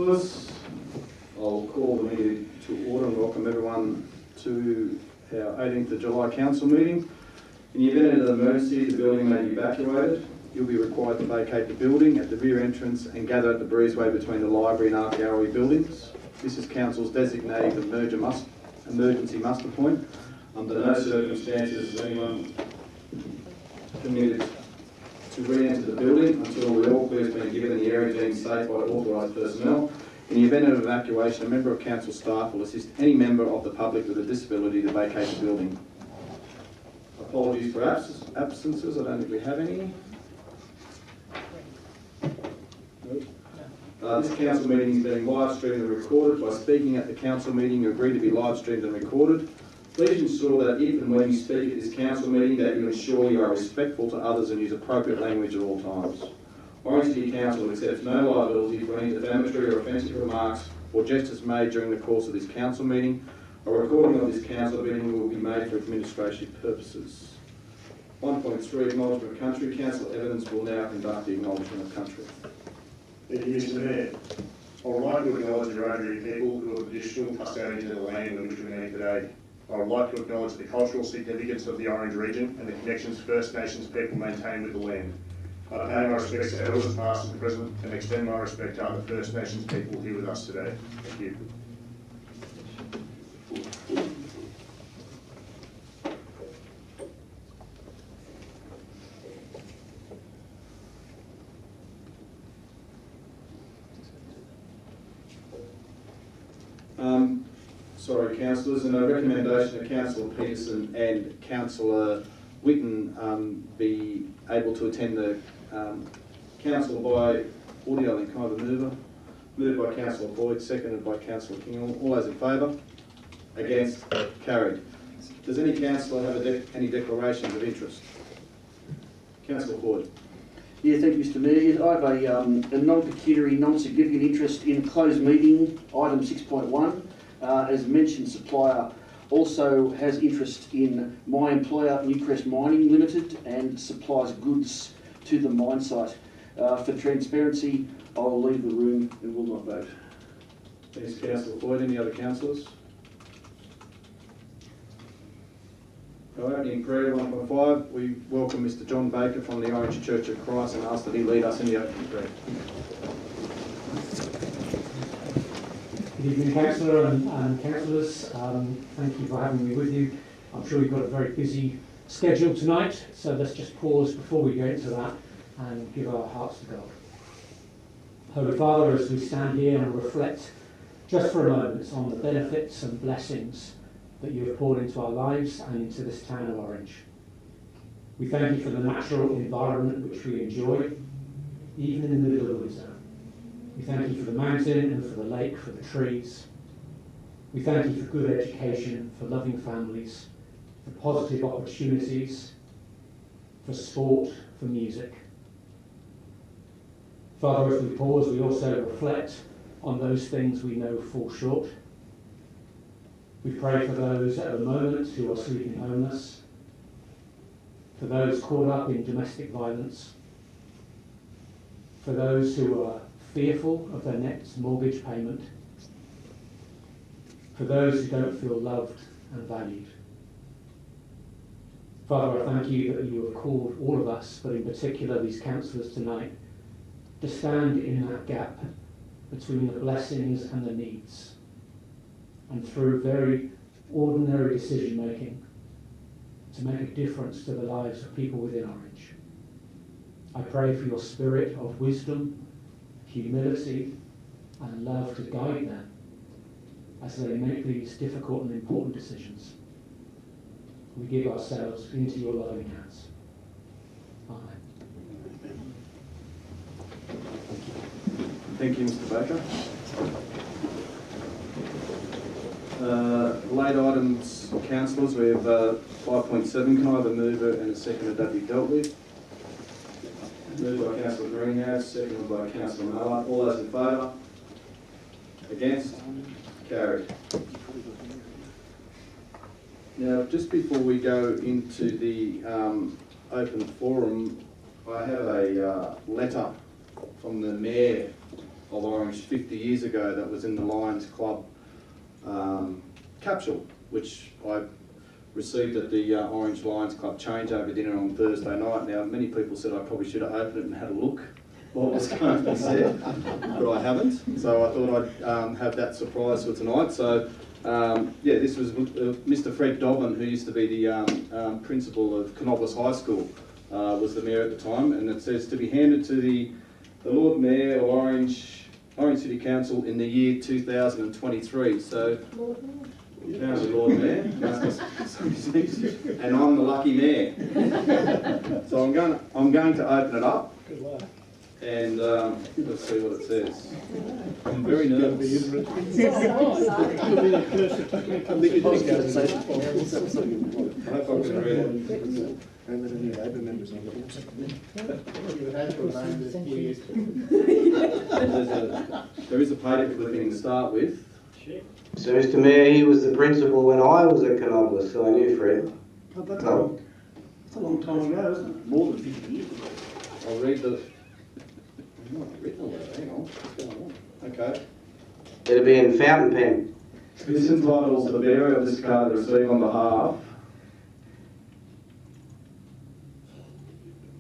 Councillors, I'll call the meeting to order and welcome everyone to our 18th of July Council meeting. In the event of an emergency, the building may be evacuated. You'll be required to vacate the building at the rear entrance and gather at the breezeway between the library and art gallery buildings. This is Council's designated emergency muster point. Under no circumstances is anyone permitted to re-enter the building until the all clear has been given and the area deemed safe by authorised personnel. In the event of evacuation, a member of council staff will assist any member of the public with a disability to vacate the building. Apologies for absences, I don't think we have any. This council meeting is being live streamed and recorded. By speaking at the council meeting, you agree to be live streamed and recorded. Please ensure that if and when you speak at this council meeting that you ensure you are respectful to others and use appropriate language at all times. Orange City Council accepts no liability for any defamatory or offensive remarks or gestures made during the course of this council meeting. A recording of this council meeting will be made for administrative purposes. 1.3 Acknowledgement of Country. Council Evans will now conduct the acknowledgement of country. Thank you, Mr. Mayor. I would like to acknowledge the Wiradjuri people who are the traditional custodians of the land on which we meet today. I would like to acknowledge the cultural significance of the Orange region and the connections First Nations people maintain with the land. I pay my respects to elders past and present and extend my respect to other First Nations people here with us today. Thank you. Sorry, councillors, and a recommendation that Councillor Peterson and Councillor Whitten be able to attend the council by audio link. Can I have a mover? Moved by Councillor Boyd, seconded by Councillor King. All those in favour? Against? Carried. Does any councillor have any declarations of interest? Councillor Boyd. Yeah, thank you, Mr. Mayor. I have a non-pecuniary, non-significant interest in closed meeting, item 6.1. As mentioned, supplier also has interest in my employer, Newcrest Mining Limited, and supplies goods to the mine site. For transparency, I will leave the room and will not vote. Thanks, Councillor Boyd. Any other councillors? Opening prayer 1.5, we welcome Mr. John Baker from the Orange Church of Christ and ask that he lead us in the opening prayer. Good evening, Councillor and Councillors. Thank you for having me with you. I'm sure you've got a very busy schedule tonight, so let's just pause before we go into that and give our hearts to God. Holy Father, as we stand here and reflect just for a moment on the benefits and blessings that you have poured into our lives and into this town of Orange. We thank you for the natural environment which we enjoy, even in the middle of winter. We thank you for the mountain and for the lake, for the trees. We thank you for good education, for loving families, for positive opportunities, for sport, for music. Father, as we pause, we also reflect on those things we know fall short. We pray for those at the moment who are sleeping homeless, for those caught up in domestic violence, for those who are fearful of their next mortgage payment, for those who don't feel loved and valued. Father, I thank you that you have called all of us, but in particular these councillors tonight, to stand in that gap between the blessings and the needs, and through very ordinary decision making to make a difference to the lives of people within Orange. I pray for your spirit of wisdom, humility and love to guide them as they make these difficult and important decisions. We give ourselves into your loving hands. Amen. Thank you, Mr. Baker. Late items, councillors, we have 5.7. Can I have a mover and a seconder that be dealt with? Moved by Councillor Greenhouse, seconded by Councillor Mallard. All those in favour? Against? Carried. Now, just before we go into the open forum, I have a letter from the Mayor of Orange 50 years ago that was in the Lions Club capsule, which I received at the Orange Lions Club changeover dinner on Thursday night. Now, many people said I probably should have opened it and had a look what was going to be said, but I haven't. So I thought I'd have that surprise for tonight. So yeah, this was Mr. Fred Dobbin, who used to be the principal of Canobolas High School, was the mayor at the time, and it says to be handed to the Lord Mayor of Orange City Council in the year 2023. So. Apparently Lord Mayor, and I'm the lucky mayor. So I'm going to open it up, and let's see what it says. I'm very nervous. I hope I can read it. There is a paper clipping to start with. So, Mr. Mayor, he was the principal when I was at Canobolas, so I knew Fred. Oh, that's a long time ago, isn't it? More than 50 years ago. I'll read the... I've not written all that, hang on. What's going on? Okay. It'll be in fountain pen. This entitles the bearer of this card to receive on behalf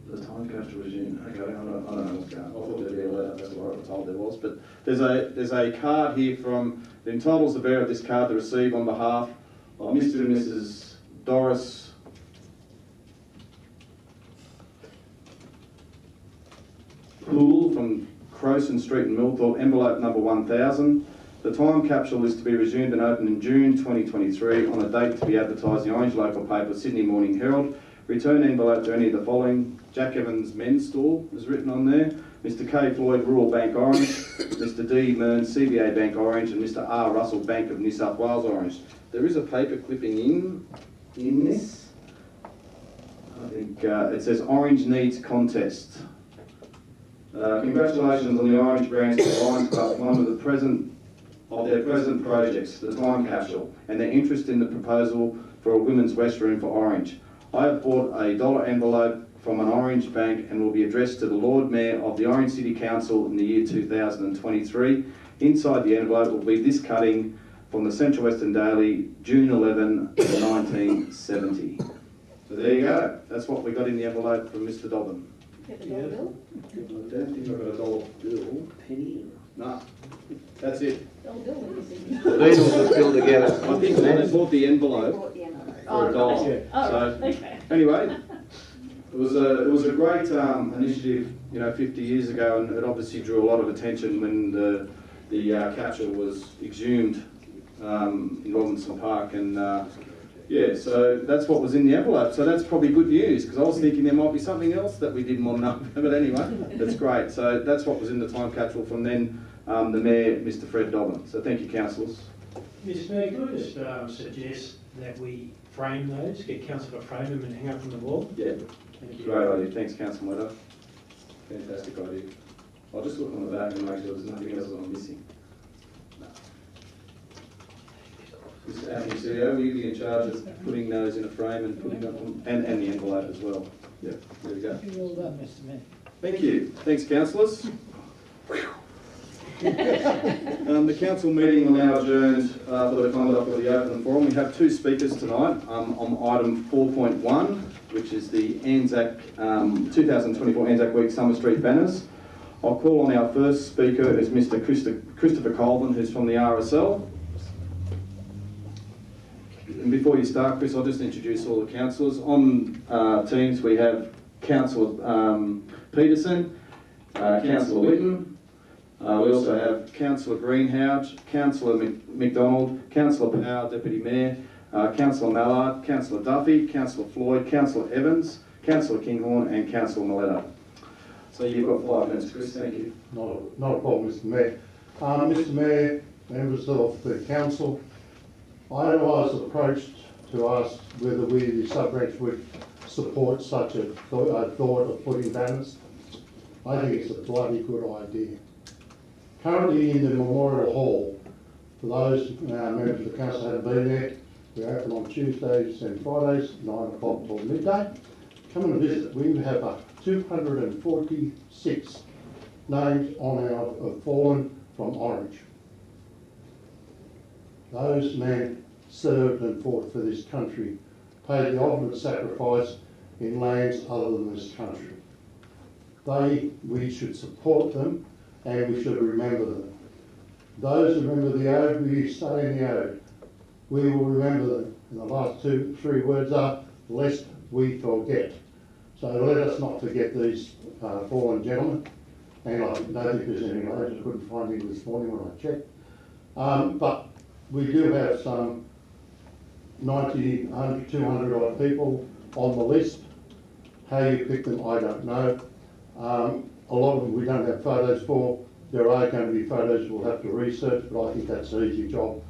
the time capsule regime. Okay, I don't know what's going on. I thought there'd be a letter, that's what I was told there was. But there's a card here from, that entitles the bearer of this card to receive on behalf of Mr. and Mrs. Doris Poole from Crowson Street in Millthorpe, envelope number 1000. The time capsule is to be resumed and opened in June 2023 on a date to be advertised in the Orange local paper, Sydney Morning Herald. Return envelope to any of the following: Jack Evans Men's Store is written on there, Mr. K. Floyd Rural Bank Orange, Mr. D. Mearns CBA Bank Orange, and Mr. R. Russell Bank of New South Wales Orange. There is a paper clipping in this. I think it says Orange Needs Contest. Congratulations on the Orange branch of the Lions Club, one of their present projects, the time capsule, and their interest in the proposal for a women's restroom for Orange. I have bought a $1 envelope from an Orange bank and will be addressed to the Lord Mayor of the Orange City Council in the year 2023. Inside the envelope will be this cutting from the Central Western Daily, June 11, 1970. So there you go. That's what we got in the envelope from Mr. Dobbin. Get the dollar bill? I don't think I've got a dollar bill. Penny. No, that's it. Dollar bill, what do you think? The Beatles were still together. I think they bought the envelope Bought the envelope. for $1. Oh, So okay. anyway, it was a great initiative, 50 years ago, and it obviously drew a lot of attention when the capsule was exhumed in Robinson Park, and yeah, so that's what was in the envelope. So that's probably good news, because I was thinking there might be something else that we didn't want to know. But anyway, that's great. So that's what was in the time capsule from then, the Mayor, Mr. Fred Dobbin. So thank you, councillors. Mr. Mayor, could I just suggest that we frame those, get council to frame them and hang up on the wall? Yeah, Thank you. great idea. Thanks, Councillor Wetter. Fantastic idea. I'll just look on the back and make sure there's nothing else that I'm missing. No. Mr. Acting CEO, will you be in charge of putting those in a frame and putting them on, and the envelope as well? Yeah, there we go. Well done, Mr. Mayor. Thank you. Thanks, councillors. The council meeting will now adjourned for the conduct of the open forum. We have two speakers tonight on item 4.1, which is the Anzac 2024 Anzac Week Summer Street banners. I'll call on our first speaker as Mr. Christopher Colvin, who's from the RSL. And before you start, Chris, I'll just introduce all the councillors. On Teams we have Councillor Peterson, Councillor Whitten. We also have Councillor Greenhouse, Councillor McDonald, Councillor Power, Deputy Mayor, Councillor Mallard, Councillor Duffy, Councillor Floyd, Councillor Evans, Councillor Kinghorn and Councillor Miletto. So you've got 5 minutes, Chris, thank you. Not a problem, Mr. Mayor. Mr. Mayor, members of the council, I was approached to ask whether we, the sub-branch, would support such a thought of putting banners. I think it's a bloody good idea. Currently in the Memorial Hall, for those members of the council that have been there, we open on Tuesdays and Fridays, 9 o'clock till midday. Come and visit. We have 246 names on our fallen from Orange. Those men served and fought for this country, paid the ultimate sacrifice in lands other than this country. We should support them and we should remember them. Those who remember the ode, we stay in the ode. We will remember them. And the last 2, 3 words are, lest we forget. So let us not forget these fallen gentlemen. And I don't think there's any names, I couldn't find any this morning when I checked. But we do have some 90, 100, 200 odd people on the list. How you pick them, I don't know. A lot of them we don't have photos for. There are going to be photos we'll have to research, but I think that's an easy job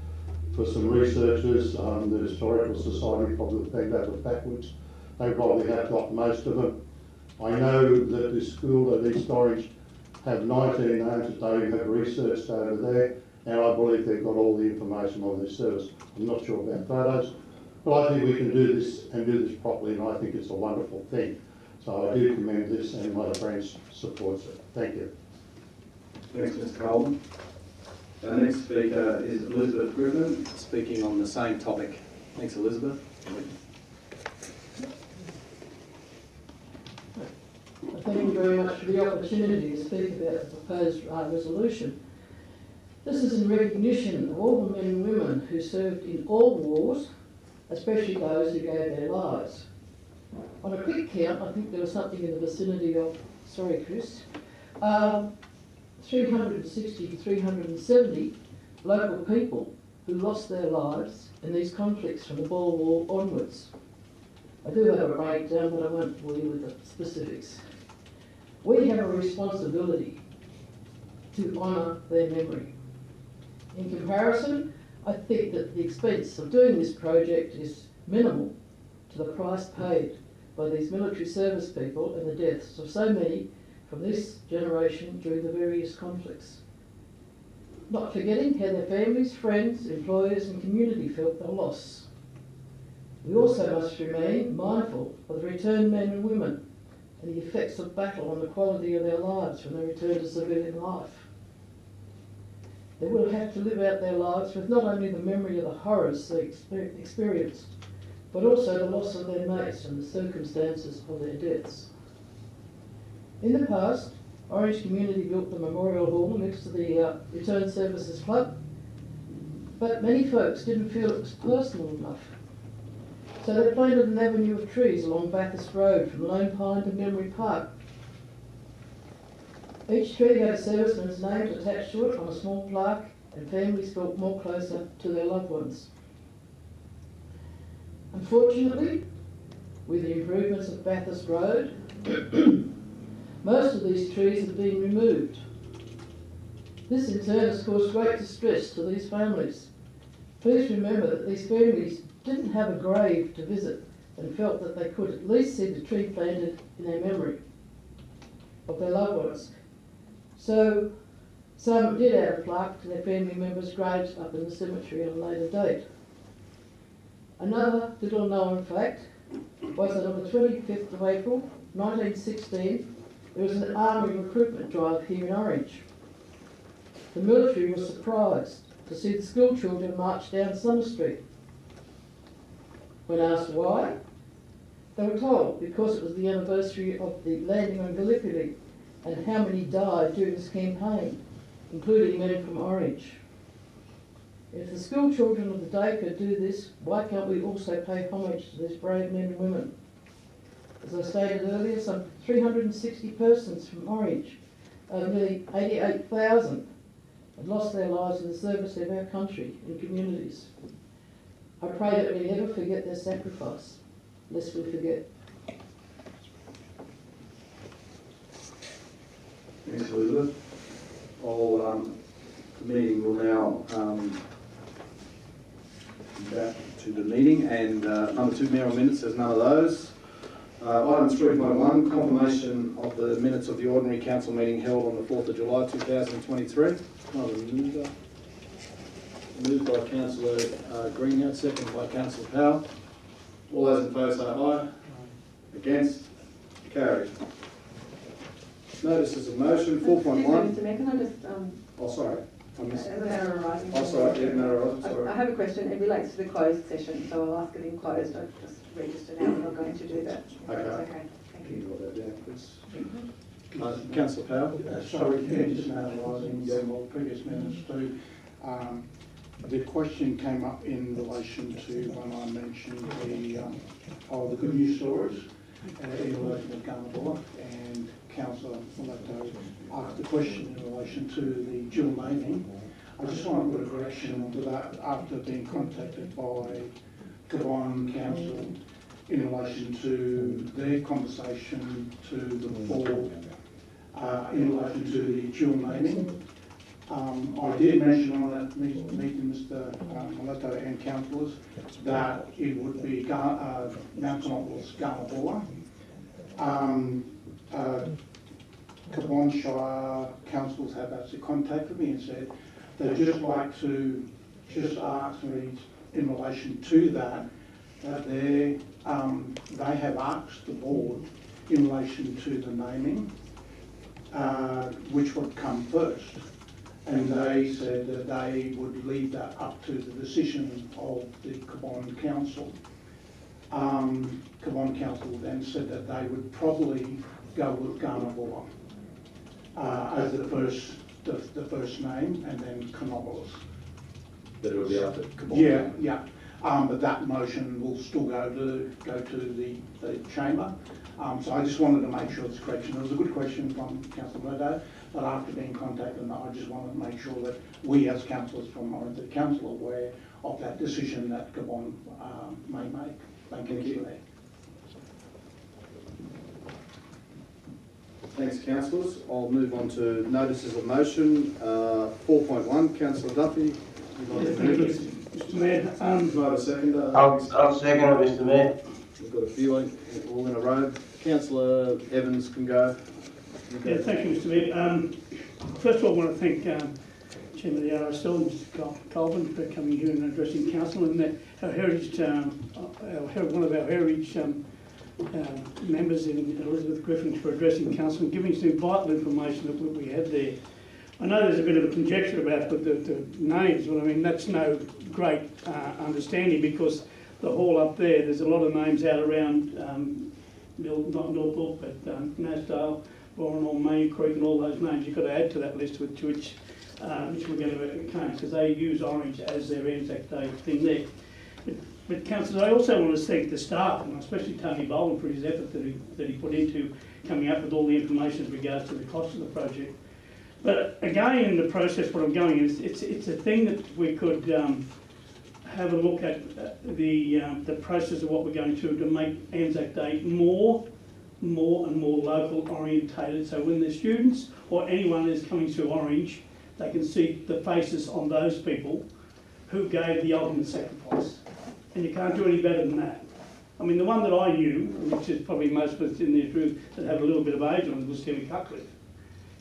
for some researchers. The Historical Society probably bent over backwards. They probably have got most of them. I know that the school at East Orange have 19 names that they have researched over there, and I believe they've got all the information on their service. I'm not sure about photos, but I think we can do this and do this properly, and I think it's a wonderful thing. So I do commend this, and my branch supports it. Thank you. Thanks, Mr. Coleman. Our next speaker is Elizabeth Griffin, speaking on the same topic. Thanks, Elizabeth. Thank you very much for the opportunity to speak about the proposed resolution. This is in recognition of all the men and women who served in all wars, especially those who gave their lives. On a quick count, I think there was something in the vicinity of, sorry Chris, 360 to 370 local people who lost their lives in these conflicts from the Boer War onwards. I do have a breakdown, but I won't bore you with the specifics. We have a responsibility to honour their memory. In comparison, I think that the expense of doing this project is minimal to the price paid by these military service people and the deaths of so many from this generation during the various conflicts. Not forgetting how their families, friends, employers and community felt their loss. We also must remain mindful of the returned men and women and the effects of battle on the quality of their lives when they return to civilian life. They will have to live out their lives with not only the memory of the horrors they experienced, but also the loss of their mates and the circumstances of their deaths. In the past, Orange Community built the Memorial Hall next to the Return Services Club, but many folks didn't feel it was personal enough. So they planted an avenue of trees along Bathurst Road from Lone Pine to Memory Park. Each tree had a serviceman's name attached to it on a small plaque, and families felt more closer to their loved ones. Unfortunately, with the improvements of Bathurst Road, most of these trees have been removed. This in turn has caused great distress to these families. Please remember that these families didn't have a grave to visit and felt that they could at least see the tree planted in their memory of their loved ones. So some did add a plaque to their family members' graves up in the cemetery at a later date. Another little known fact was that on the 25th of April 1916 there was an army recruitment drive here in Orange. The military was surprised to see the school children march down Summer Street. When asked why, they were told because it was the anniversary of the landing on Gallipoli and how many died during this campaign, including men from Orange. If the school children of the day could do this, why can't we also pay homage to these brave men and women? As I stated earlier, some 360 persons from Orange, nearly 88,000, had lost their lives in the service of our country and communities. I pray that we never forget their sacrifice, lest we forget. Thanks, Elizabeth. The meeting will now back to the meeting, and number 2 mayoral minutes, there's none of those. Item 3.1, confirmation of the minutes of the ordinary council meeting held on the 4th of July 2023. Moved by Councillor Greenhouse, second by Councillor Powell. All those in favour say aye. Against? Carried. Notices of motion, Mr. 4.1. Mayor, can I just, Oh, sorry. I missed. as a matter of writing? Oh, sorry, yeah, matter of, I sorry. have a question. It relates to the closed session, so I'll ask it in closed. I've just registered now. We're not going to do that. Okay. Okay, thank Can you you. draw that down, please? Councillor Powell? Sorry, just analysing the previous minutes too. The question came up in relation to when I mentioned the good news stories in relation to Gunnerborough, and Councillor Miletto asked the question in relation to the dual naming. I just want to put a correction onto that after being contacted by Cavan Council in relation to their conversation to the board in relation to the dual naming. I did mention on that meeting, Mr. Miletto and councillors, that it would be Mount Canopolis Gunnerborough. Cavan Shire councillors have actually contacted me and said they'd just like to just ask me in relation to that, that they have asked the board in relation to the naming, which would come first. And they said that they would leave that up to the decision of the Cavan Council. Cavan Council then said that they would probably go with Gunnerborough as the first name, and then Canopolis. That it would be up to Cavan? Yeah, yeah. But that motion will still go to the chamber. So I just wanted to make sure it's correction. It was a good question from Councillor Miletto, but after being contacted, I just wanted to make sure that we as councillors from Orange Council are aware of that decision that Cavan may make. Thank you, Mr. Mayor. Thanks, councillors. I'll move on to notices of motion. 4.1, Councillor Duffy. Mr. Mayor, Do I have a seconder? I'll second it, Mr. Mayor. We've got a few all in a row. Councillor Evans can go. yeah, thank you, Mr. Mayor. First of all, I want to thank Chairman of the RSL, Mr. Colvin, for coming here and addressing council, and our heritage, one of our heritage members in Elizabeth Griffin for addressing council and giving some vital information that we had there. I know there's a bit of a conjecture about the names, but I mean that's no great understanding, because the hall up there's a lot of names out around, not Norfolk, but Nasdale, Boranall, Main Creek, and all those names. You've got to add to that list which we're going to change, because they use Orange as their Anzac Day thing there. But councillors, I also want to thank the staff, and especially Tony Boland, for his effort that he put into coming up with all the information with regards to the cost of the project. But again, in the process, what I'm going is it's a thing that we could have a look at the process of what we're going to make Anzac Day more and more local orientated. So when the students or anyone is coming to Orange, they can see the faces on those people who gave the ultimate sacrifice. And you can't do any better than that. I mean, the one that I knew, which is probably most of us in this room that have a little bit of age on it, was Timmy Cutcliffe.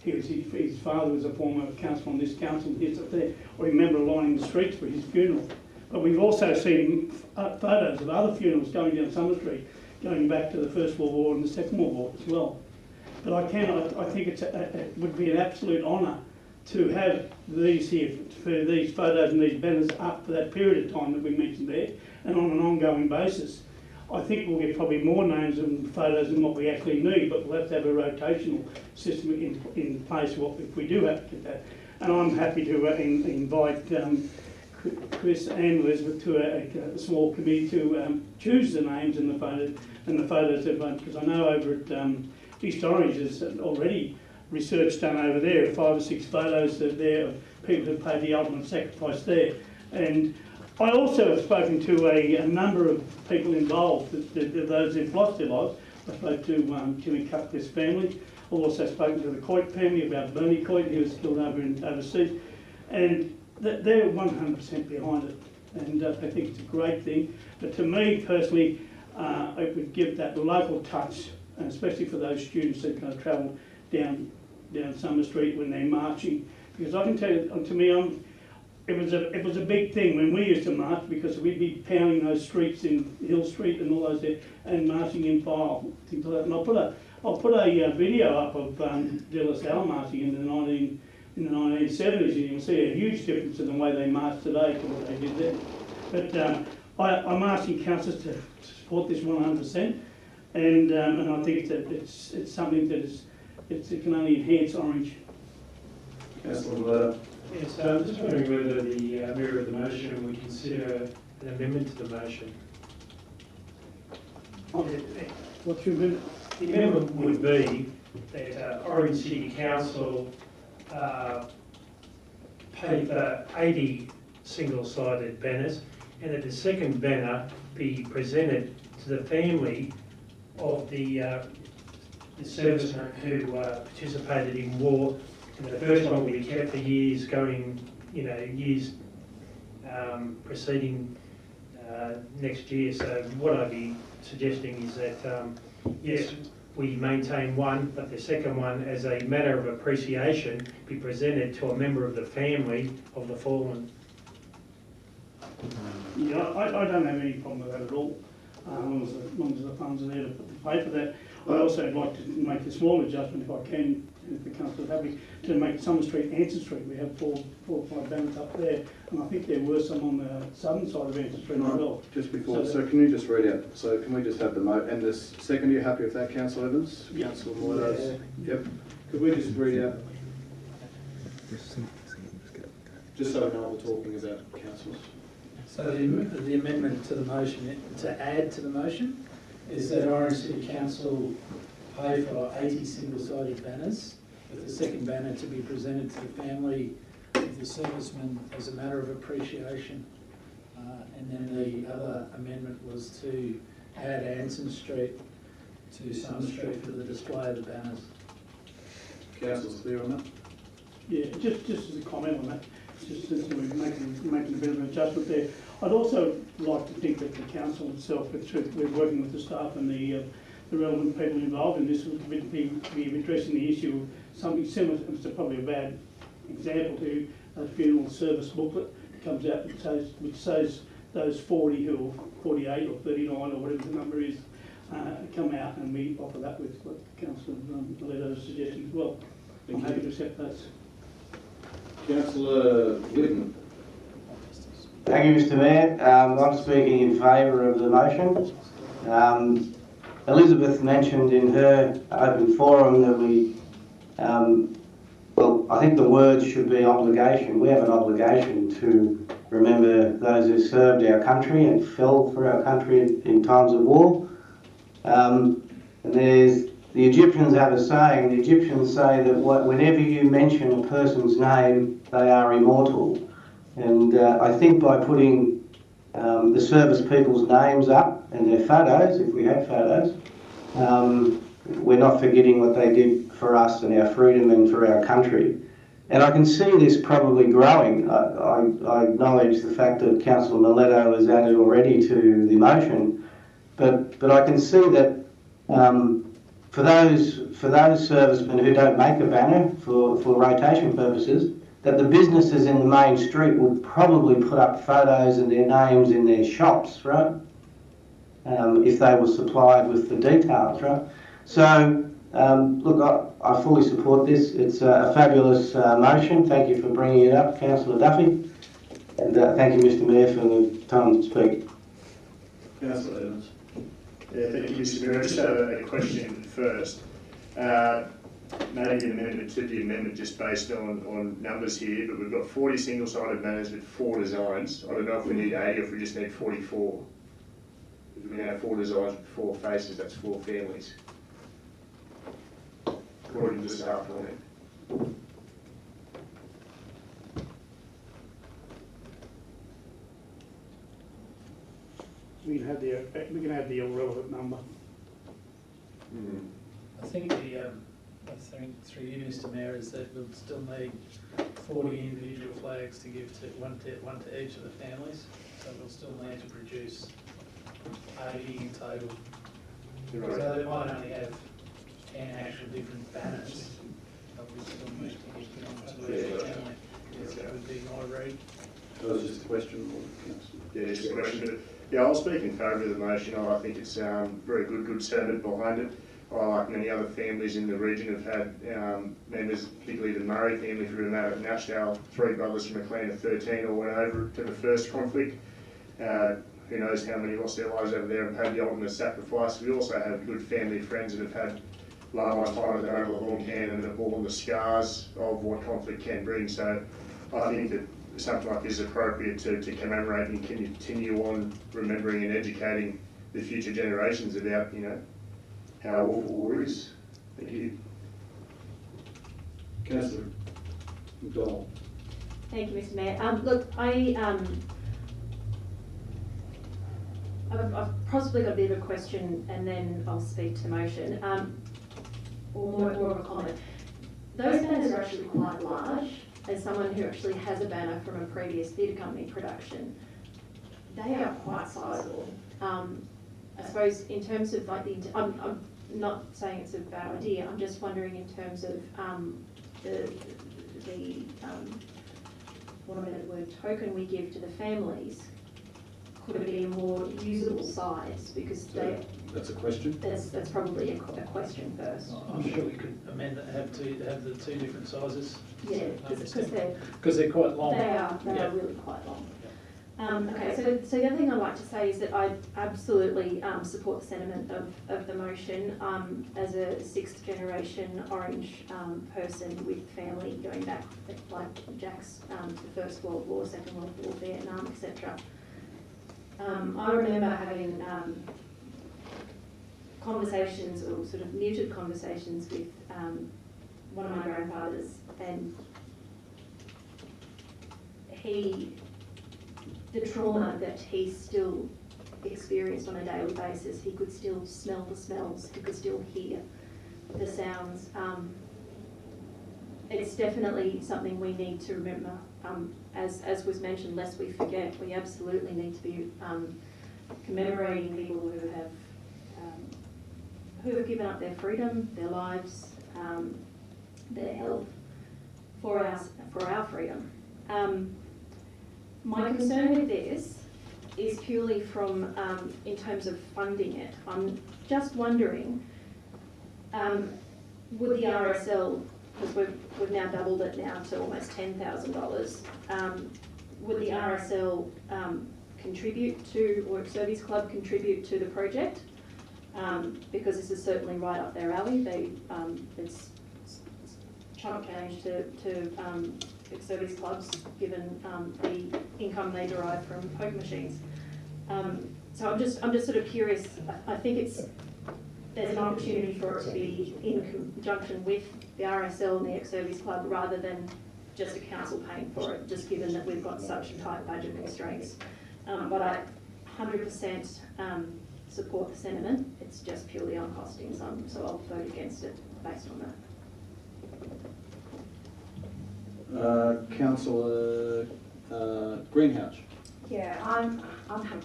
His father was a former councillor on this council, he's up there. I remember lining the streets for his funeral. But we've also seen photos of other funerals going down Summer Street, going back to the First World War and the Second World War as well. But I think it would be an absolute honour to have these here, for these photos and these banners up for that period of time that we mentioned there, and on an ongoing basis. I think we'll get probably more names and photos than what we actually need, but we'll have to have a rotational system in place if we do have to get that. And I'm happy to invite Chris and Elizabeth to a small committee to choose the names and the photos because I know over at East Orange there's already research done over there, 5 or 6 photos there of people who paid the ultimate sacrifice there. And I also have spoken to a number of people involved, those who've lost their lives. I spoke to Jimmy Cutcliffe's family. I've also spoken to the Coit family about Bernie Coit, who was killed overseas. And they're 100% behind it. And I think it's a great thing. But to me personally, it would give that local touch, and especially for those students that are going to travel down Summer Street when they're marching. Because I can tell you, to me, it was a big thing when we used to march, because we'd be pounding those streets in Hill Street and all those there and marching in file, things like that. And I'll put a I'll put a video up of De La Salle marching in the 1970s, and you'll see a huge difference in the way they march today to what they did then. But I'm asking councillors to support this 100%, and I think that it's something that it can only enhance Orange. Councillor Maletta. Yes, I'm just wondering whether the mirror of the motion would consider an amendment to the motion. What's your amendment? The amendment would be that Orange City Council pay for 80 single-sided banners, and that the second banner be presented to the family of the servicemen who participated in war. And the first one will be kept for years going, years preceding next year. So what I'd be suggesting is that, yes, we maintain one, but the second one, as a matter of appreciation, be presented to a member of the family of the fallen. Yeah, I don't have any problem with that at all, as long as the funds are there to pay for that. I also would like to make a small adjustment, if I can, if the council is happy, to make Summer Street Anson Street. We have four or five banners up there, and I think there were some on the southern side of Anson Street as well. Just before, so can you just read out, so can we just have the and this second, are you happy with that, Councillor Evans? Yeah. Councillor Moyles? Yep. Could we just read out? Just so we know what we're talking about, councillors. So the amendment to the motion, to add to the motion, is that Orange City Council pay for 80 single-sided banners, with the second banner to be presented to the family of the servicemen as a matter of appreciation. And then the other amendment was to add Anson Street to Summer Street for the display of the banners. Councillors clear on that? Yeah, just as a comment on that, just since we're making a bit of an adjustment there. I'd also like to think that the council itself, we're working with the staff and the relevant people involved in this, would be addressing the issue of something similar. It's probably a bad example to a funeral service booklet that comes out which says those 40 or 48 or 39 or whatever the number is come out, and we offer that with what Councillor Maletta is suggesting as well. I'm happy to accept that. Councillor Whitten. Thank you, Mr Mayor. I'm speaking in favour of the motion. Elizabeth mentioned in her open forum that we, well, I think the words should be obligation. We have an obligation to remember those who served our country and fell for our country in times of war. And the Egyptians have a saying. The Egyptians say that whenever you mention a person's name, they are immortal. And I think by putting the service people's names up and their photos, if we have photos, we're not forgetting what they did for us and our freedom and for our country. And I can see this probably growing. I acknowledge the fact that Councillor Maletta has added already to the motion, but I can see that for those servicemen who don't make a banner for rotation purposes, that the businesses in the main street would probably put up photos and their names in their shops, right? If they were supplied with the details, right? So, look, I fully support this. It's a fabulous motion. Thank you for bringing it up, Councillor Duffy. And thank you, Mr Mayor, for the time to speak. Councillor Evans. Yeah, thank you, Mr Mayor. I just have a question first. Maybe an amendment to the amendment just based on numbers here, but we've got 40 single-sided banners with 4 designs. I don't know if we need 80 or if we just need 44. If we have 4 designs with 4 faces, that's 4 families. According to the staff on it. We can have the irrelevant number. I think through you, Mr Mayor, is that we'll still need 40 individual flags to give to one to each of the families. So we'll still need to produce 80 in total. Right. So they might only have 10 actual different banners, but we still need to give them to each family. Yes, that would be my read. That was just a question. Yeah, just a question. But yeah, I'll speak in favour of the motion. I think it's very good sentiment behind it. like many other families in the region, have had members, particularly the Murray family through the matter of Nashdale, 3 brothers from a clan of 13 all went over to the first conflict. Who knows how many lost their lives over there and paid the ultimate sacrifice. We also have good family friends that have had loved ones fight over the long can and have borne the scars of what conflict can bring. So I think that something like this is appropriate to commemorate and continue on remembering and educating the future generations about, you know, how awful war is. Thank you. Councillor McDonald. Thank you, Mr. Mayor. Look, I've possibly got a bit of a question and then I'll speak to the motion, or more of a comment. Those banners are actually quite large. As someone who actually has a banner from a previous theatre company production, they are quite sizable. I suppose in terms of like I'm not saying it's a bad idea, I'm just wondering in terms of token we give to the families, could it be a more usable size? Because that's a question. That's probably a question first. I'm sure we could amend that, have the 2 different sizes. Yeah, because they're quite long. They are really quite long. Okay, so the other thing I'd like to say is that I absolutely support the sentiment of the motion. As a 6th generation Orange person with family going back, like Jack's, to the First World War, Second World War, Vietnam, etc. I remember having conversations, or sort of muted conversations with one of my grandfathers, and the trauma that he still experienced on a daily basis, he could still smell the smells, he could still hear the sounds. It's definitely something we need to remember. As was mentioned, lest we forget, we absolutely need to be commemorating people who have given up their freedom, their lives, their health for our freedom. My concern with this is purely from in terms of funding it. I'm just wondering, would the RSL, because we've now doubled it now to almost $10,000, would the RSL contribute to, or Service Club contribute to the project? Because this is certainly right up their alley. It's chunk change to service clubs, given the income they derive from poker machines. So I'm just sort of curious. I think there's an opportunity for it to be in conjunction with the RSL and the ex-service club, rather than just a council paying for it, just given that we've got such tight budget constraints. But I 100% support the sentiment. It's just purely on costings, so I'll vote against it based on that. Councillor Greenhouse. Yeah, I'm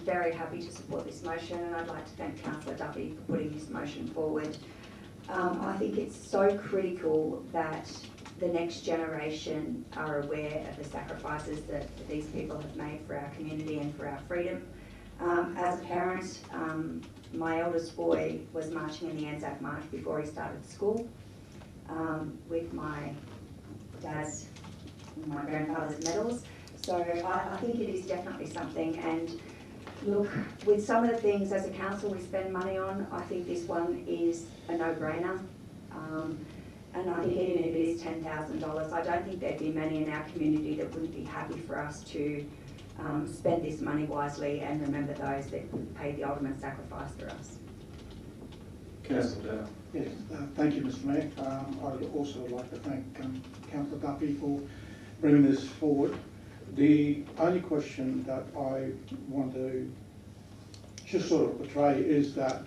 very happy to support this motion, and I'd like to thank Councillor Duffy for putting this motion forward. I think it's so critical that the next generation are aware of the sacrifices that these people have made for our community and for our freedom. As a parent, my eldest boy was marching in the Anzac March before he started school, with my dad's and my grandfather's medals. So I think it is definitely something, and look, with some of the things as a council we spend money on, I think this one is a no-brainer. And I think even if it is $10,000, I don't think there'd be many in our community that wouldn't be happy for us to spend this money wisely and remember those that paid the ultimate sacrifice for us. Councillor Dow. Yes, thank you, Mr. Mayor. I'd also like to thank Councillor Duffy for bringing this forward. The only question that I want to just sort of portray is that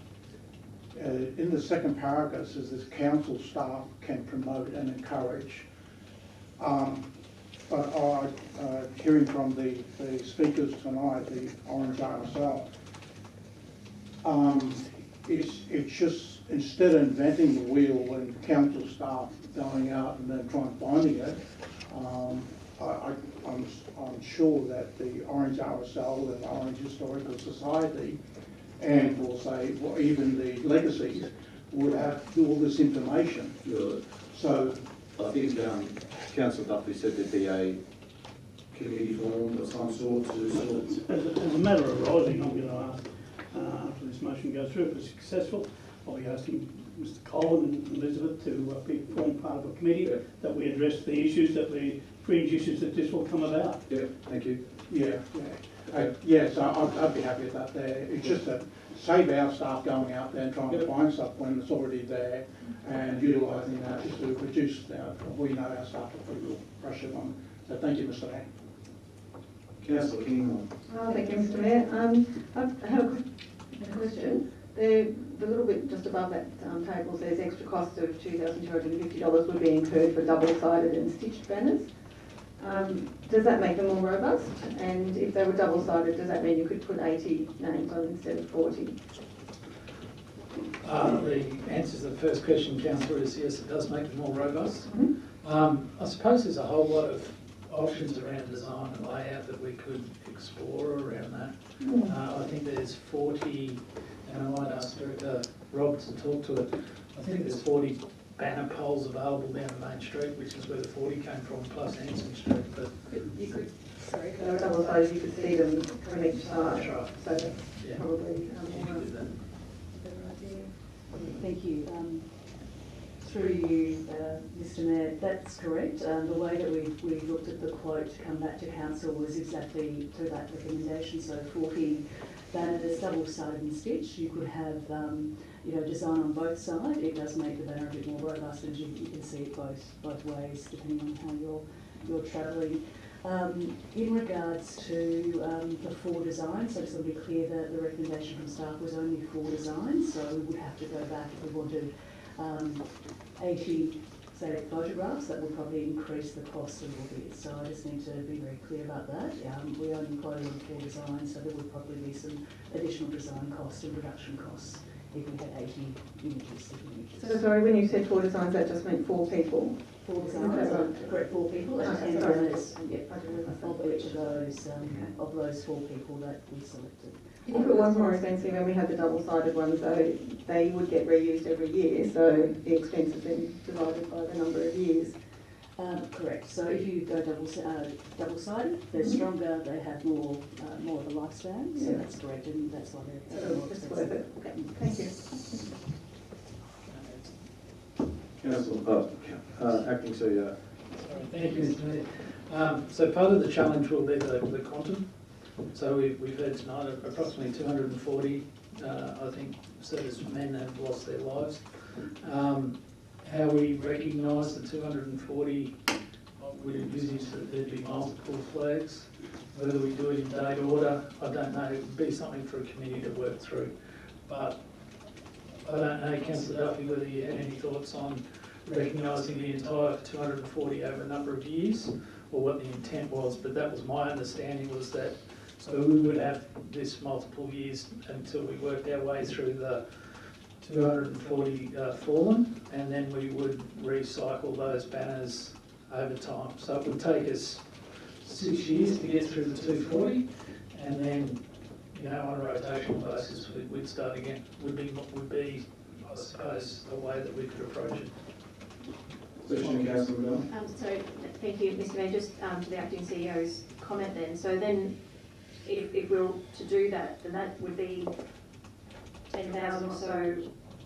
in the second paragraph it says this council staff can promote and encourage. But hearing from the speakers tonight, the Orange RSL, it's just, instead of inventing the wheel and council staff going out and then trying finding it, I'm sure that the Orange RSL and the Orange Historical Society, and we'll say, well, even the legacies, would have all this information. Yeah. So, I think Councillor Duffy said there'd be a committee formed of some sort to sort. As a matter of rising, I'm going to ask, after this motion goes through, if it's successful, I'll be asking Mr. Colin and Elizabeth to form part of a committee that we address the issues, fringe issues that this will come about. Yeah, thank you. yeah. Yes, I'd be happy with that there. It's just that save our staff going out there and trying to find stuff when it's already there and utilising that to reduce we know our staff are pretty good pressure on. So thank you, Mr. Mayor. Councillor King. Thank you, Mr. Mayor. I have a question. The little bit just above that table says extra cost of $2,250 would be incurred for double-sided and stitched banners. Does that make them more robust? And if they were double-sided, does that mean you could put 80 names on instead of 40? The answer to the first question, Councillor, is yes, it does make them more robust. I suppose there's a whole lot of options around design and layout that we could explore around that. I think there's 40, and I might ask Director Rob to talk to it, I think there's 40 banner poles available down the main street, which is where the 40 came from, plus Anson Street. But you could, sorry, if they were double-sided, you could see them from each side. That's right. So that's Yeah. probably You can do that. better idea. Thank you. Through you, Mr. Mayor, that's correct. The way that we looked at the quote to come back to council was exactly through that recommendation. So 40 banners, double-sided and stitched. You could have, design on both sides. It does make the banner a bit more robust, and you can see it both ways depending on how you're travelling. In regards to the 4 designs, so just to be clear that the recommendation from staff was only 4 designs, so we would have to go back if we wanted 80, say, photographs. That would probably increase the cost a little bit. So I just need to be very clear about that. We only quoted on 4 designs, so there would probably be some additional design costs and production costs if we had 80 images. So sorry, when you said 4 designs, that just meant 4 people? 4 designs, correct, 4 people, and 10 banners of each of those 4 people that we selected. If it was more expensive and we had the double-sided ones, though, they would get reused every year, so the expense has been divided by the number of years. Correct. So if you go double-sided, they're stronger, they have more of a lifespan, so that's correct, and that's why they're more It's expensive. worth it. Okay. Thank you. Councillor, Acting CEO. Sorry, thank you, Mr. Mayor. So part of the challenge will be the quantum. So we've heard tonight approximately 240, I think, servicemen have lost their lives. How we recognise the 240, we envisage that there'd be multiple flags. Whether we do it in date order, I don't know. It would be something for a committee to work through. But I don't know, Councillor Duffy, whether you had any thoughts on recognising the entire 240 over a number of years, or what the intent was. But that was my understanding, was that so we would have this multiple years until we worked our way through the 240 fallen, and then we would recycle those banners over time. So it would take us 6 years to get through the 240, and then, on a rotational basis, we'd start again. Would be, I suppose, a way that we could approach it. Question, Councillor Miller. So thank you, Mr. Mayor. Just to the acting CEO's comment then. So then, if we were to do that, then that would be 10,000 or so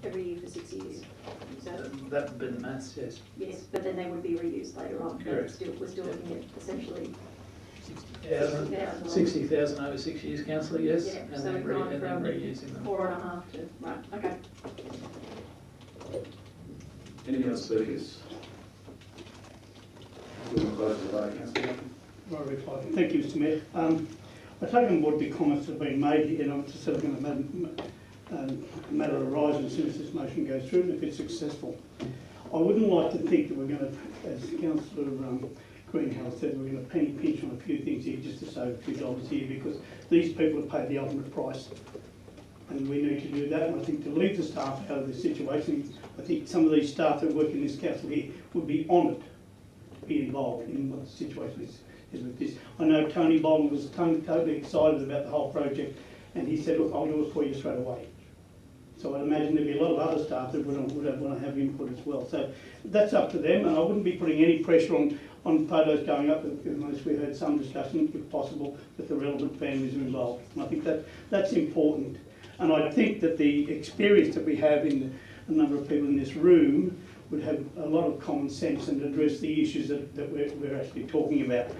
every year for 6 years. So that would be the maths, yes. yes, but then they would be reused later on. Correct. We're still looking at essentially 60,000 over 6 years, Councillor, yes, yeah, and so then we've gone from reusing them. 4.5 to right. Okay. Any other speakers? We'll close the vote, Councillor. Thank you, Mr. Mayor. I take on board the comments that have been made here, and I'm just sort of going to matter arise as soon as this motion goes through, and if it's successful. I wouldn't like to think that we're going to, as Councillor Greenhouse said, we're going to penny pinch on a few things here just to save a few dollars here, because these people have paid the ultimate price, and we need to do that. And I think to leave the staff out of this situation, I think some of these staff that work in this council here would be honoured to be involved in what the situation is with this. I know Tony Bolton was totally excited about the whole project, and he said, look, I'll do it for you straight away. So I imagine there'd be a lot of other staff that would want to have input as well. So that's up to them, and I wouldn't be putting any pressure on photos going up unless we had some discussion, if possible, with the relevant families involved. And I think that's important. And I think that the experience that we have in a number of people in this room would have a lot of common sense and address the issues that we're actually talking about.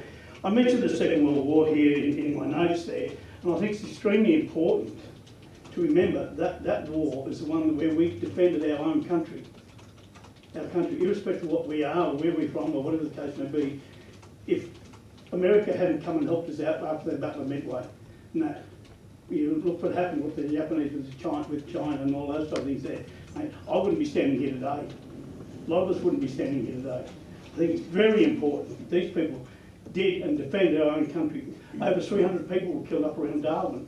I mentioned the Second World War here in my notes there, and I think it's extremely important to remember that that war is the one where we defended our own country. Our country, irrespective of what we are or where we're from or whatever the case may be. If America hadn't come and helped us out after the Battle of Midway, no. You look what happened with the Japanese with China and all those sort of things there. Mate, I wouldn't be standing here today. A lot of us wouldn't be standing here today. I think it's very important. These people did and defended our own country. Over 300 people were killed up around Darwin,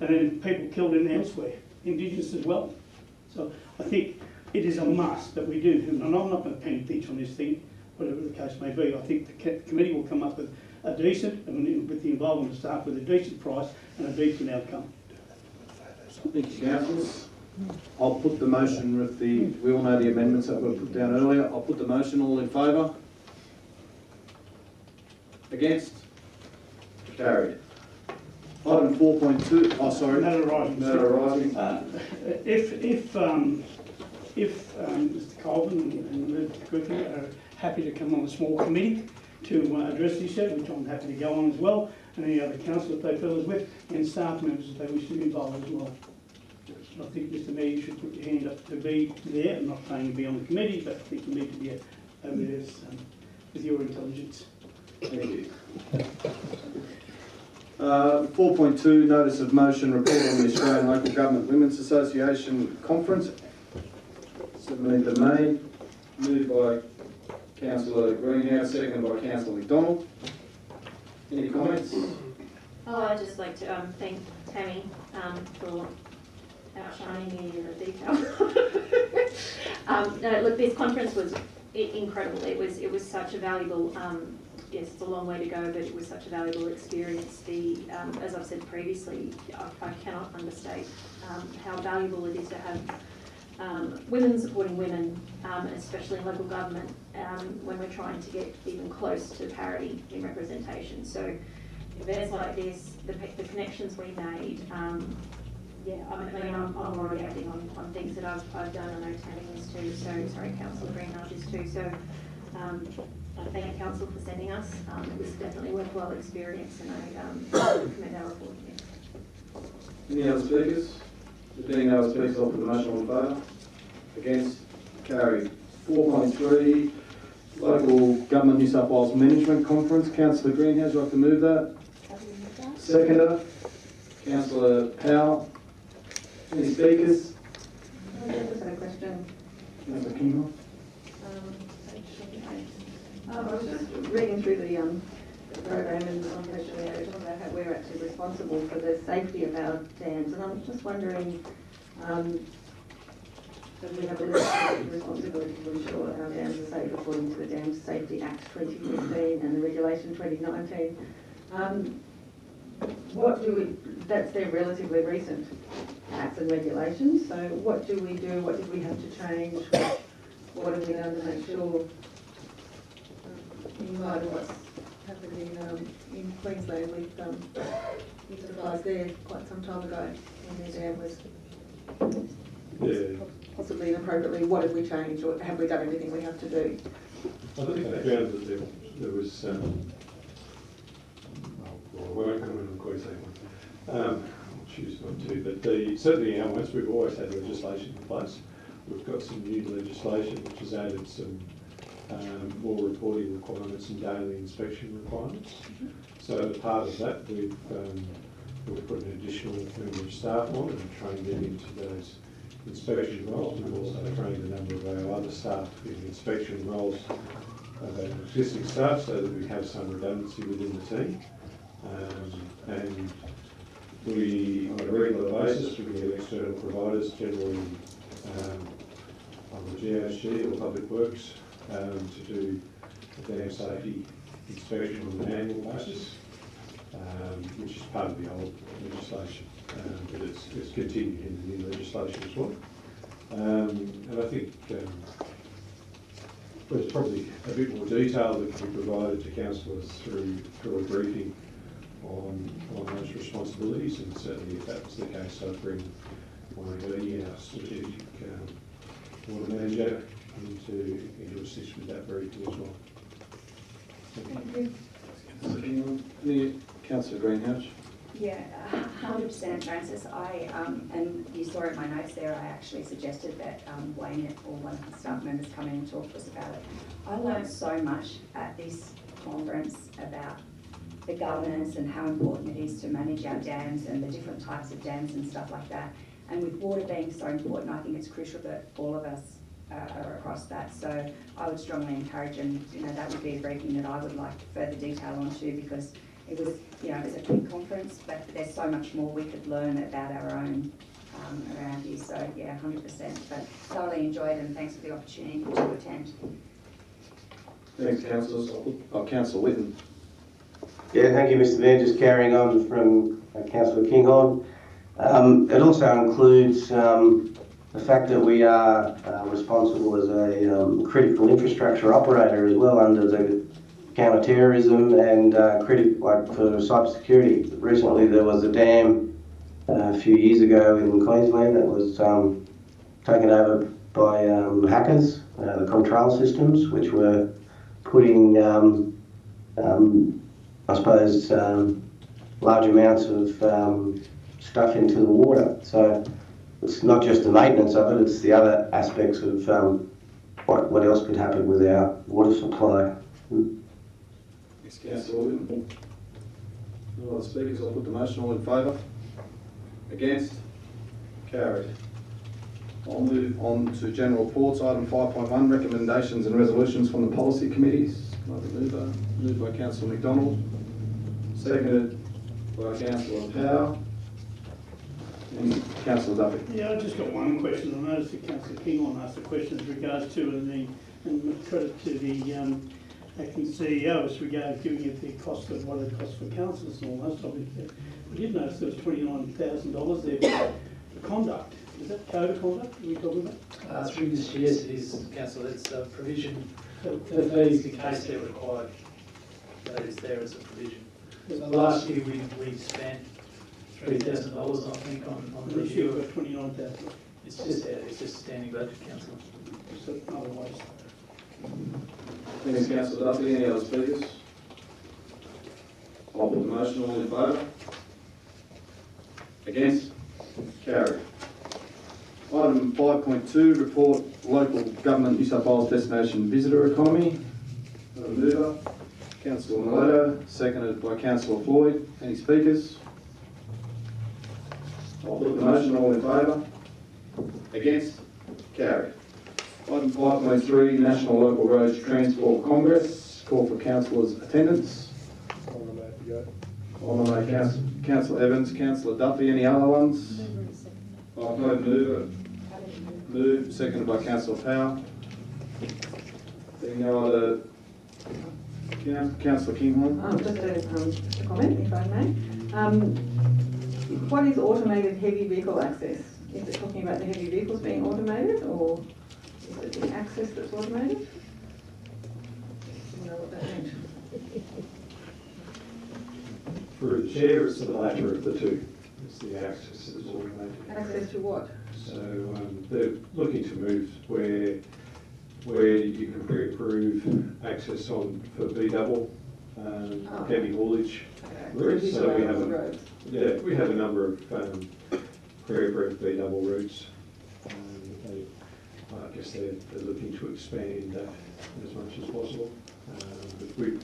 and then people killed in elsewhere, Indigenous as well. So I think it is a must that we do, and I'm not going to penny pinch on this thing, whatever the case may be. I think the committee will come up with a decent, with the involvement of staff, with a decent price and a decent outcome. Thank you, councillors. I'll put the motion with we all know the amendments that were put down earlier. I'll put the motion. All in favour? Against? Carried. Item 4.2, oh sorry. Matter arising. Matter arising. If Mr. Colvin and Mr. Griffin are happy to come on a small committee to address the issue, which I'm happy to go on as well, and any other council if they feel as with, and staff members if they wish to be involved as well. I think, Mr. Mayor, you should put your hand up to be there. I'm not saying to be on the committee, but I think you need to be over there with your intelligence. Thank you. 4.2, notice of motion, report on the Australian Local Government Women's Association Conference, 17th of May, moved by Councillor Greenhouse, seconded by Councillor McDonald. Any comments? Oh, I'd just like to thank Tammy for outshining me in the detail. No, look, this conference was incredible. It was such a valuable. Yes, it's a long way to go, but it was such a valuable experience. As I've said previously, I cannot understate how valuable it is to have women supporting women, especially in local government, when we're trying to get even close to parity in representation. So events like this, the connections we made, yeah, I mean, I'm already acting on things that I've done. I know Tammy is too, so sorry, Councillor Greenhouse is too. So I thank Council for sending us. It was definitely a worthwhile experience, and I commend our report. Yeah. Any other speakers? If being no other speakers, I'll put the motion on in favour. Against? Carried. 4.3, Local Government New South Wales Management Conference. Councillor Greenhouse, would you like to move that? Seconder. Councillor Powell. Any speakers? I just had a question. Councillor Kinghorn. I was just reading through the program and on page 28, we're talking about how we're actually responsible for the safety of our dams, and I'm just wondering that we have a responsibility to ensure our dams are safe according to the Dam Safety Act 2015 and the Regulation 2019. They're relatively recent acts and regulations, so what do we do? What did we have to change? What have we done to make sure, in light of what's happened in Queensland with the floods there quite some time ago when their dam was possibly inappropriately? What have we changed, or have we done everything we have to do? I think they found that there was I won't comment on Queensland one. Choose not to, but certainly in our West, we've always had legislation in place. We've got some new legislation which has added some more reporting requirements and daily inspection requirements. So as part of that, we've put an additional member of staff on and trained them into those inspection roles. We've also trained a number of our other staff in inspection roles of our existing staff so that we have some redundancy within the team. And we, on a regular basis, we get external providers, generally on the GHG or Public Works, to do a dam safety inspection on an annual basis. which is part of the old legislation, but it's continued in the new legislation as well. And I think there's probably a bit more detail that can be provided to councillors through a briefing on those responsibilities, and certainly if that was the case, I'd bring Marnie, our strategic water manager, to assist with that briefing as well. Thank you. Councillor Greenhouse. Yeah, 100%, Francis. And you saw in my notes there, I actually suggested that Wayne or one of the staff members come in and talk to us about it. I learned so much at this conference about the governance and how important it is to manage our dams and the different types of dams and stuff like that. And with water being so important, I think it's crucial that all of us are across that. So I would strongly encourage, and that would be a briefing that I would like further detail on too, because it was, it was a quick conference, but there's so much more we could learn about our own around here. So yeah, 100%. But thoroughly enjoyed, and thanks for the opportunity to attend. Thanks, councillors. Councillor Whitten. Yeah, thank you, Mr. Mayor. Just carrying on from Councillor Kinghorn. It also includes the fact that we are responsible as a critical infrastructure operator as well under the counter-terrorism and for cybersecurity. Recently there was a dam a few years ago in Queensland that was taken over by hackers, the control systems, which were putting, I suppose, large amounts of stuff into the water. So it's not just the maintenance of it, it's the other aspects of what else could happen with our water supply. Thanks, Councillor Whitten. No other speakers. I'll put the motion. All in favour? Against? Carried. I'll move on to general reports. Item 5.1, recommendations and resolutions from the policy committees. Can I have a mover? Moved by Councillor McDonald. Seconded by Councillor Power. And Councillor Duffy. Yeah, I've just got one question. I noticed that Councillor Kinghorn asked a question with regards to, and credit to the acting CEO as regards giving it the cost of what it costs for councillors and all those topics. We did notice there was $29,000 there for conduct. Is that code of conduct we're talking about? Through this, yes, it is, Councillor. It's a provision for fees in case they're required. That is there as a provision. So last year we spent $3,000, I think, on the This year we've got 29,000. It's just a standing budget, Councillor. So otherwise. Thanks, Councillor Duffy. Any other speakers? I'll put the motion. All in favour? Against? Carried. Item 5.2, report local government New South Wales destination visitor economy. Mover, Councillor Mileto, seconded by Councillor Floyd. Any speakers? I'll put the motion. All in favour? Against? Carried. Item 5.3, National Local Roads Transport Congress. Call for councillors' attendance. I'll nominate Councillor Evans, Councillor Duffy. Any other ones? I've heard mover. Moved, seconded by Councillor Power. Being no other, Councillor Kinghorn. Just a comment, if I may. What is automated heavy vehicle access? Is it talking about the heavy vehicles being automated, or is it the access that's automated? Didn't know what that meant. For the chair, it's the latter of the two. It's the access that's automated. Access to what? So they're looking to move where you can pre-approve access on for B-double heavy haulage routes. So we have a number of pre-approved B-double routes. I guess they're looking to expand that as much as possible. But we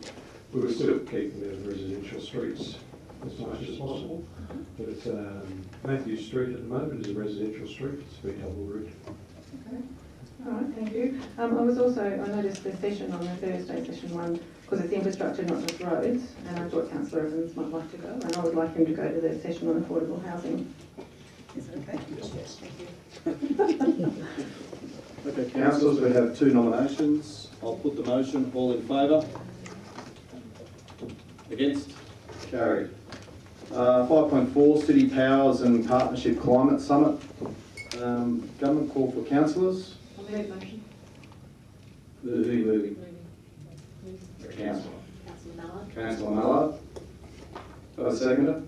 were still keeping the residential streets as much as possible. But it's Matthew Street at the moment is a residential street. It's a B-double route. Okay. All right, thank you. I noticed the session on the Thursday, session 1, because it's infrastructure, not just roads, and I thought Councillor Evans might like to go, and I would like him to go to the session on affordable housing. Is that okay? Yes. Thank you. Okay, councillors, we have 2 nominations. I'll put the motion. All in favour? Against? Carried. 5.4, City Powers and Partnership Climate Summit. Government call for councillors. I'll move motion. Who are you moving? The councillor. Councillor Mallard. Councillor Mallard. Got a seconder?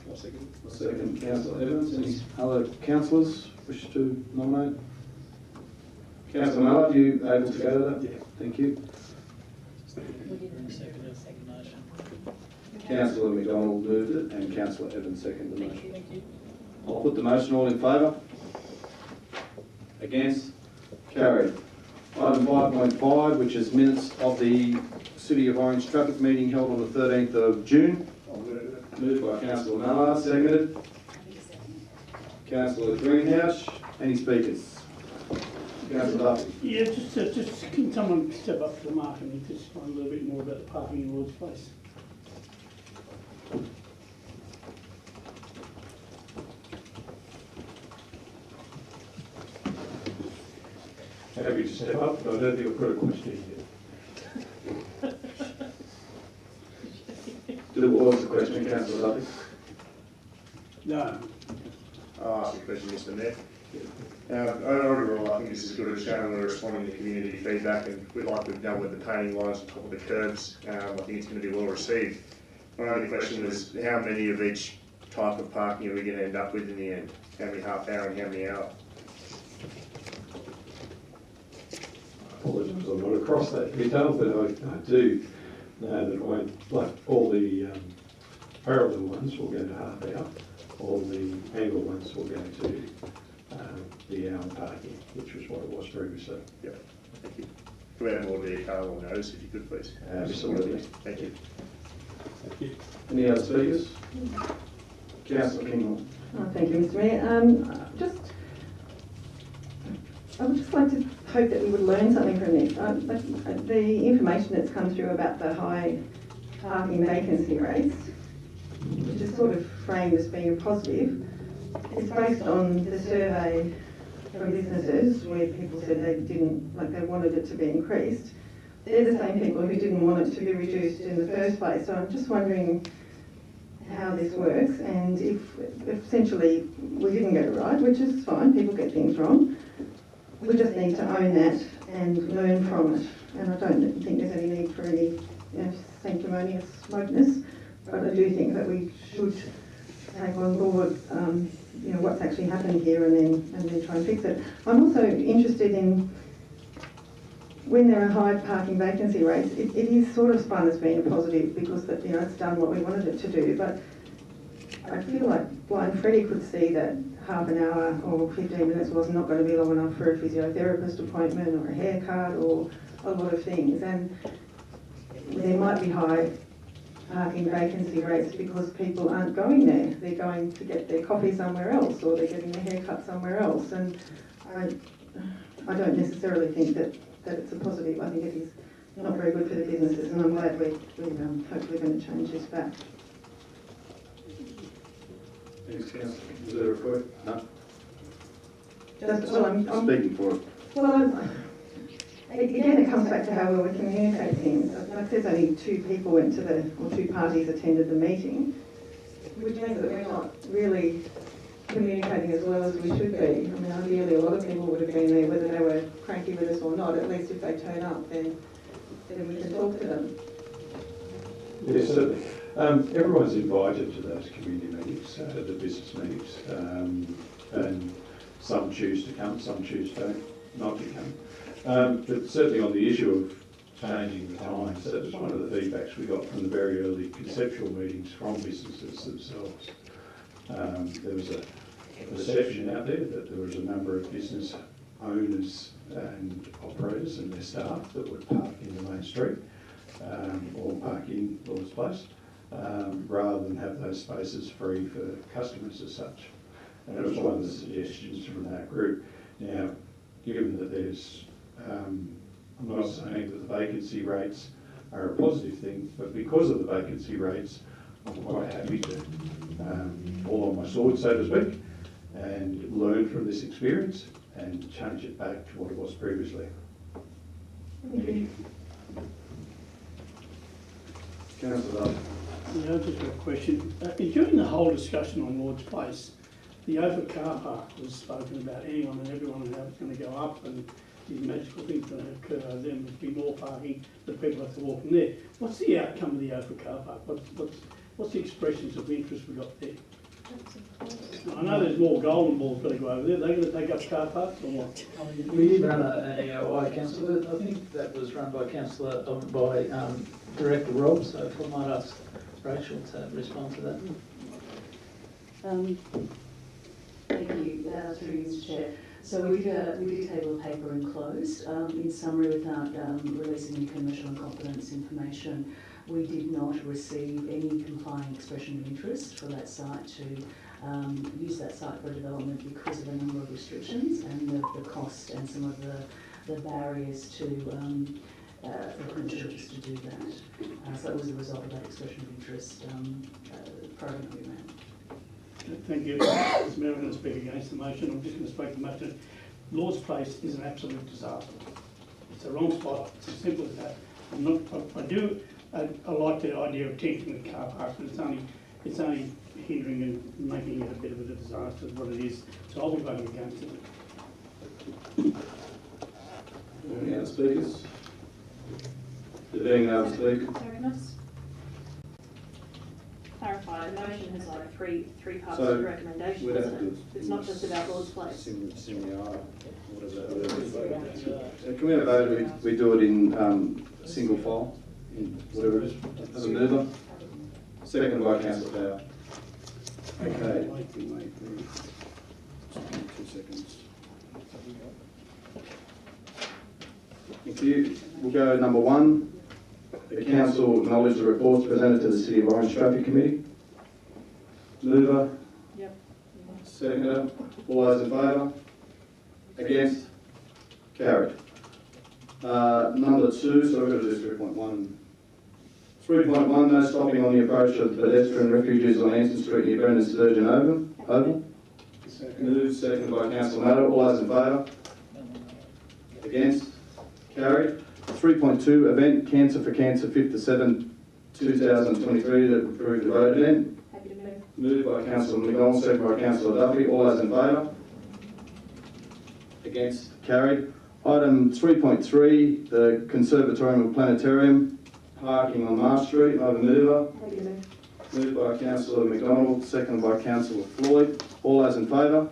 I'll second. A second, Councillor Evans. Any other councillors wish to nominate? Councillor Mallard, are you able to go to that? Yeah. Thank you. Second motion. Councillor McDonald moved it and Councillor Evans seconded the motion. I'll put the motion. All in favour? Against? Carried. Item 5.5, which is minutes of the City of Orange traffic meeting held on the 13th of June. I'll move it. Moved by Councillor Mallard, seconded. Councillor Greenhouse. Any speakers? Councillor Duffy. Yeah, just can someone step up to the mark and just find a little bit more about the parking in Lord's Place? Happy to step up, but I don't think I've got a question yet. What was the question, Councillor Duffy? No. I'll ask a question, Mr. Mayor. Overall, I think this is good. It's showing we're responding to community feedback, and we'd like to know with the painting lines on top of the curbs. I think it's going to be well received. My only question was, how many of each type of parking are we going to end up with in the end? How many half hour and how many hour? Apologies, I'm not across that detail, but I do know that it won't, like all the parallel ones will go to half hour, all the angle ones will go to the hour parking, which was what it was previously. Yep, thank you. Can we have more detail on those, if you could, please? Absolutely. Thank you. Thank you. Any other speakers? Councillor Kinghorn. Thank you, Mr. Mayor. I would just like to hope that we would learn something from this. The information that's come through about the high parking vacancy rates, which is sort of framed as being a positive, is based on the survey from businesses where people said they wanted it to be increased. They're the same people who didn't want it to be reduced in the first place. So I'm just wondering how this works, and if essentially we didn't get it right, which is fine, people get things wrong. We just need to own that and learn from it. And I don't think there's any need for any sanctimonious smugness, but I do think that we should take on board what's actually happened here and then try and fix it. I'm also interested in, when there are high parking vacancy rates, it is sort of spun as being a positive because it's done what we wanted it to do. But I feel like Blind Freddie could see that half an hour or 15 minutes was not going to be long enough for a physiotherapist appointment or a haircut or a lot of things. And there might be high parking vacancy rates because people aren't going there. They're going to get their coffee somewhere else, or they're getting their haircut somewhere else. And I don't necessarily think that it's a positive. I think it is not very good for the businesses, and I'm glad we're hopefully going to change this back. Thanks, Councillor. Is there a quote? No. I'm Speaking for it. Well, again, it comes back to how well we communicate things. Like, there's only two parties attended the meeting, which means that we're not really communicating as well as we should be. I mean, ideally, a lot of people would have been there, whether they were cranky with us or not. At least if they turn up, then we can talk to them. Yes, certainly. Everyone's invited to those community meetings, the business meetings, and some choose to come, some choose not to come. But certainly on the issue of changing the times, that was one of the feedbacks we got from the very early conceptual meetings from businesses themselves. There was a perception out there that there was a number of business owners and operators and their staff that would park in the main street or park in Lord's Place, rather than have those spaces free for customers as such. And it was one of the suggestions from that group. Now, given that there's, I'm not saying that the vacancy rates are a positive thing, but because of the vacancy rates, I'm quite happy to fall on my sword, so to speak, and learn from this experience and change it back to what it was previously. Thank you. Councillor Love. Yeah, I've just got a question. During the whole discussion on Lord's Place, the Ophir car park was spoken about, anyone and everyone, and how it's going to go up and these magical things going to occur over there, and there's be more parking, that people have to walk in there. What's the outcome of the Ophir car park? What's the expressions of interest we got there? I know there's more golden balls going to go over there. Are they going to take up car parks or what? We did run an EOI, councillor. I think that was run by Director Rob, so if I might ask Rachel to respond to that. Thank you, through you, Mr. Chair. So we did table a paper and close. In summary, without releasing any commercial and confidence information, we did not receive any complying expression of interest for that site to use that site for development because of a number of restrictions and the cost and some of the barriers to for commercials to do that. So that was the result of that expression of interest program that we ran. Thank you. Mr. Mayor, I'm going to speak against the motion. I'm just going to speak the motion. Lord's Place is an absolute disaster. It's the wrong spot. It's as simple as that. I like the idea of tenting the car park, but it's only hindering and making it a bit of a disaster, is what it is. So I'll be voting against it. Any other speakers? There being no other speakers? Sorry, can I just clarify, the motion has like three parts So, of the recommendation, we'd have isn't it? It's not just about Lord's Place. What is that? Can we have a vote? We do it in single file, in whatever it is, as a mover. Second by councillor Power. Okay. 2 seconds. Thank you. We'll go number 1. The council acknowledge the reports presented to the City of Orange Traffic Committee. Mover? Yep. Seconder? All those in favour? Against? Carried. Number 2, so we're going to do 3.1. 3.1, no stopping on the approach of pedestrian refugees on Anson Street near Brendan Sturgeon Oval. Moved, seconded by councillor Maddow. All those in favour? Against? Carried. 3.2, event Cancer for Cancer 5th to 7th 2023 to approve the road event. Happy to move. Moved by councillor McDonald, seconded by councillor Duffy. All those in favour? Against? Carried. Item 3.3, the Conservatorium and Planetarium, parking on Marsh Street. I have a mover. Happy to move. Moved by councillor McDonald, seconded by councillor Floyd. All those in favour?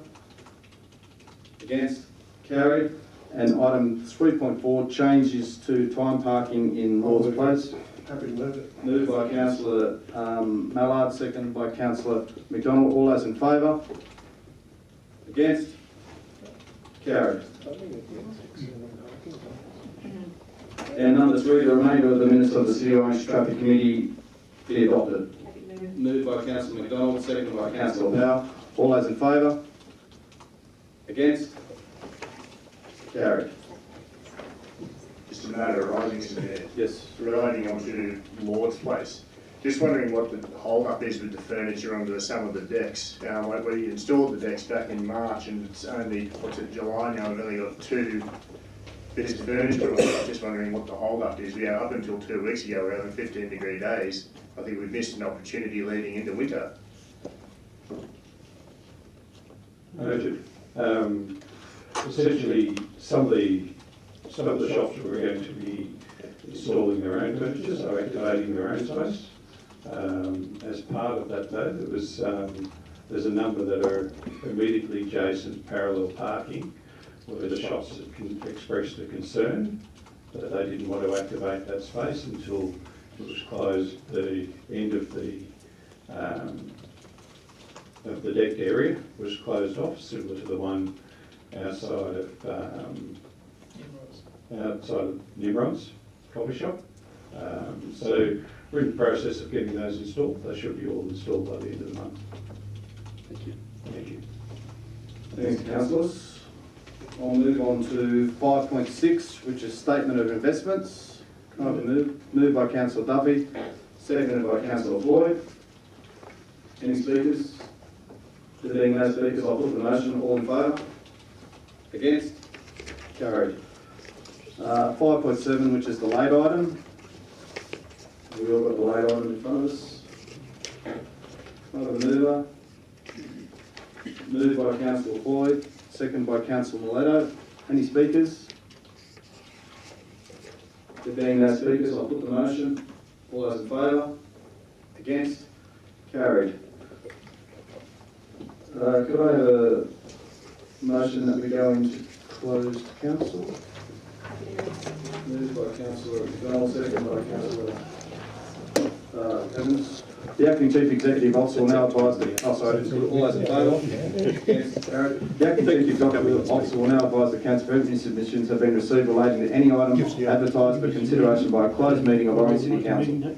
Against? Carried. And item 3.4, changes to time parking in Lord's Place. Happy to move it. Moved by councillor Mallard, seconded by councillor McDonald. All those in favour? Against? Carried. And number 3, the remainder of the minutes of the City Orange Traffic Committee be adopted. Happy to move. Moved by councillor McDonald, seconded by councillor Powell. All those in favour? Against? Carried. Just a matter arising, Mr. Mayor. Yes. Relating onto Lord's Place. Just wondering what the hold-up is with the furniture under some of the decks. Like we installed the decks back in March and it's only, July now, we've only got 2 bits of furniture on it. Just wondering what the hold-up is. Up until 2 weeks ago, we were having 15-degree days. I think we've missed an opportunity leading into winter. Noted. Essentially, some of the shops were going to be installing their own furniture, so activating their own space. As part of that, though, there's a number that are immediately adjacent parallel parking, where the shops that expressed a concern that they didn't want to activate that space until it was closed. The end of the decked area was closed off, similar to the one outside of Nimrod's coffee shop. So we're in the process of getting those installed. They should be all installed by the end of the month. Thank you. Thank you. Thanks, councillors. I'll move on to 5.6, which is statement of investments. Can I have a moved by councillor Duffy, seconded by councillor Floyd. Any speakers? There being no speakers, I'll put the motion. All in favour? Against? Carried. 5.7, which is the late item. We all got the late item in front of us. I have a mover. Moved by Councillor Floyd, second by Councillor Miletto. Any speakers? There being no speakers, I'll put the motion. All those in favour? Against? Carried. Could I have a motion that we go into closed council? Moved by Councillor McDonald, second by Councillor Evans. The acting chief executive officer will now advise the, all those in favour? Yes, carried. The acting chief executive officer will now advise the council if any submissions have been received relating to any item advertised for consideration by a closed meeting of Orange City Council.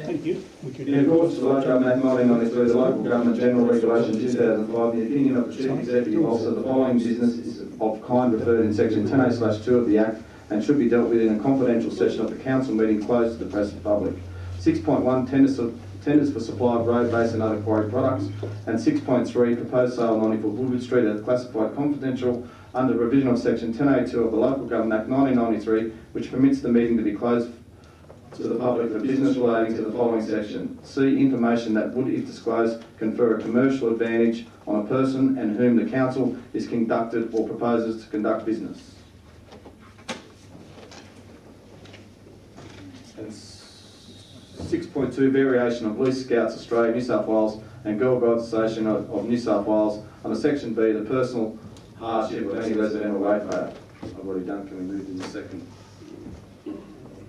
Thank you. In accordance with the Local Government Act 1993, the Local Government General Regulation 2005, the opinion of the Chief Executive Officer, the following business is of kind referred in section 10A/2 of the Act and should be dealt with in a confidential session of the council meeting closed to the press and public. 6.1 tenders for supply of road base and other quarry products, and 6.3 proposed sale of 94 Woodward Street as classified confidential under revision of section 10A2 of the Local Government Act 1993, which permits the meeting to be closed to the public for business relating to the following section. C. Information that would, if disclosed, confer a commercial advantage on a person and whom the council is conducted or proposes to conduct business. And 6.2 variation of Police Scouts Australia, New South Wales and Girl Guides Association of New South Wales under section B, the personal hardship of any resident or wayfarer. I've already done, can we move to the second?